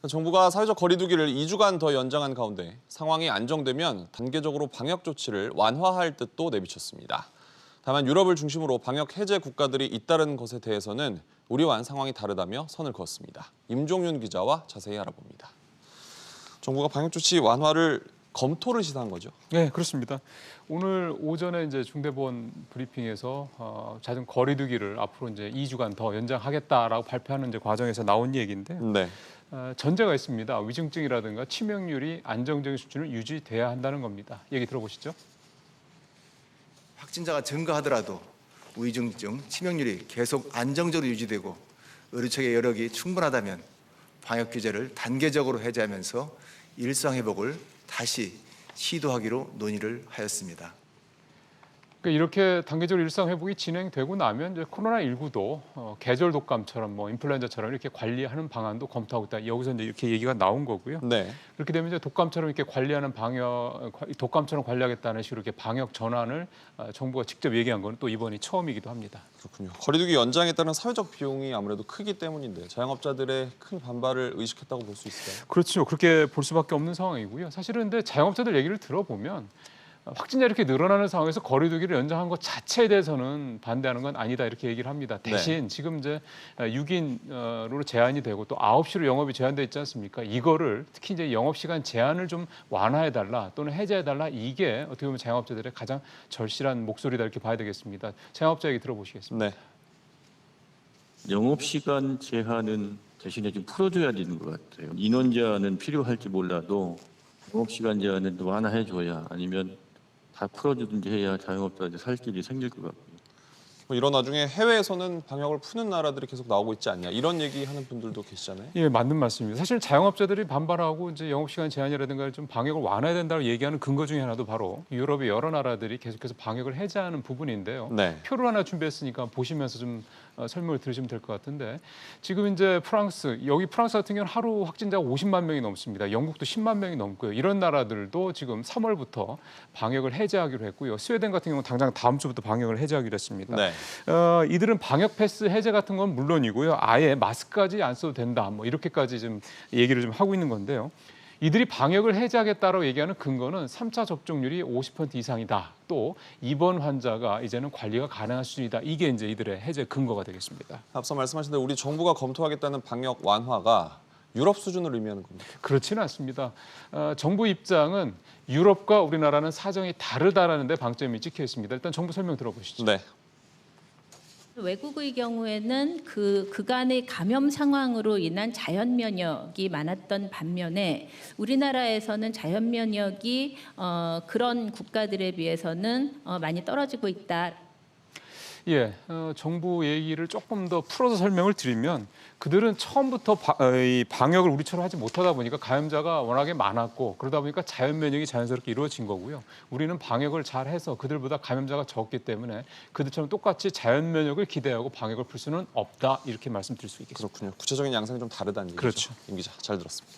정부가 사회적 거리 두기를 2주간 더 연장한 가운데 상황이 안정되면 단계적으로 방역 조치를 완화할 뜻도 내비쳤습니다. 다만 유럽을 중심으로 방역 해제 국가들이 잇따른 것에 대해서는 우리와는 상황이 다르다며 선을 그었습니다. 임종윤 기자와 자세히 알아봅니다. 정부가 방역 조치 완화를 검토를 시사한 거죠? 네, 그렇습니다. 오늘 오전에 이제 중대본 브리핑에서 잦은 거리두기를 앞으로 이제 2주간 더 연장하겠다라고 발표하는 이제 과정에서 나온 얘기인데 네. 전제가 있습니다. 위중증이라든가 치명률이 안정적인 수준을 유지돼야 한다는 겁니다. 얘기 들어보시죠. 확진자가 증가하더라도 위중증, 치명률이 계속 안정적으로 유지되고 의료체계 여력이 충분하다면 방역 규제를 단계적으로 해제하면서 일상 회복을 다시 시도하기로 논의를 하였습니다. 그러니까 이렇게 단계적으로 일상 회복이 진행되고 나면 이제 코로나19도 계절 독감처럼 뭐 인플루엔자처럼 이렇게 관리하는 방안도 검토하고 있다. 여기서 이제 이렇게 얘기가 나온 거고요. 네. 그렇게 되면 이제 독감처럼 이렇게 관리하는 독감처럼 관리하겠다는 식으로 이렇게 방역 전환을 정부가 직접 얘기한 건 또 이번이 처음이기도 합니다. 그렇군요. 거리 두기 연장에 따른 사회적 비용이 아무래도 크기 때문인데 자영업자들의 큰 반발을 의식했다고 볼 수 있을까요? 그렇죠. 그렇게 볼 수밖에 없는 상황이고요. 사실은 근데 자영업자들 얘기를 들어보면 확진자 이렇게 늘어나는 상황에서 거리두기를 연장한 것 자체에 대해서는 반대하는 건 아니다 이렇게 얘기를 합니다. 대신 지금 이제 6인으로 제한이 되고 또 9시로 영업이 제한돼 있지 않습니까? 이거를 특히 이제 영업 시간 제한을 좀 완화해 달라 또는 해제해 달라 이게 어떻게 보면 자영업자들의 가장 절실한 목소리다 이렇게 봐야 되겠습니다. 자영업자 얘기 들어보시겠습니다. 네. 영업시간 제한은 대신에 좀 풀어줘야 되는 것 같아요. 인원 제한은 필요할지 몰라도 영업시간 제한은 좀 완화해줘야 아니면 다 풀어주든지 해야 자영업자들 살 길이 생길 것 같고요. 뭐 이런 와중에 해외에서는 방역을 푸는 나라들이 계속 나오고 있지 않냐 이런 얘기하는 분들도 계시잖아요. 예, 맞는 말씀입니다. 사실 자영업자들이 반발하고 이제 영업시간 제한이라든가 좀 방역을 완화해야 된다고 얘기하는 근거 중에 하나도 바로 유럽의 여러 나라들이 계속해서 방역을 해제하는 부분인데요. 네. 표를 하나 준비했으니까 보시면서 좀 설명을 들으시면 될 것 같은데 지금 이제 여기 프랑스 같은 경우는 하루 확진자가 50만 명이 넘습니다. 영국도 10만 명이 넘고요. 이런 나라들도 지금 3월부터 방역을 해제하기로 했고요. 스웨덴 같은 경우는 당장 다음 주부터 방역을 해제하기로 했습니다. 네. 이들은 방역 패스 해제 같은 건 물론이고요. 아예 마스크까지 안 써도 된다. 뭐 이렇게까지 좀 얘기를 좀 하고 있는 건데요. 이들이 방역을 해제하겠다라고 얘기하는 근거는 3차 접종률이 50% 이상이다. 또 입원 환자가 이제는 관리가 가능한 수준이다. 이게 이제 이들의 해제 근거가 되겠습니다. 앞서 말씀하신 대로 우리 정부가 검토하겠다는 방역 완화가 유럽 수준을 의미하는 겁니다. 그렇지는 않습니다. 정부 입장은 유럽과 우리나라는 사정이 다르다라는 데 방점이 찍혀 있습니다. 일단 정부 설명 들어보시죠. 네. 외국의 경우에는 그간의 감염 상황으로 인한 자연 면역이 많았던 반면에 우리나라에서는 자연 면역이 그런 국가들에 비해서는 많이 떨어지고 있다. 예, 정부 얘기를 조금 더 풀어서 설명을 드리면 그들은 처음부터 이 방역을 우리처럼 하지 못하다 보니까 감염자가 워낙에 많았고 그러다 보니까 자연 면역이 자연스럽게 이루어진 거고요. 우리는 방역을 잘해서 그들보다 감염자가 적기 때문에 그들처럼 똑같이 자연 면역을 기대하고 방역을 풀 수는 없다 이렇게 말씀드릴 수 있겠습니다. 그렇군요. 구체적인 양상이 좀 다르다는 얘기죠. 그렇죠. 임 기자 잘 들었습니다.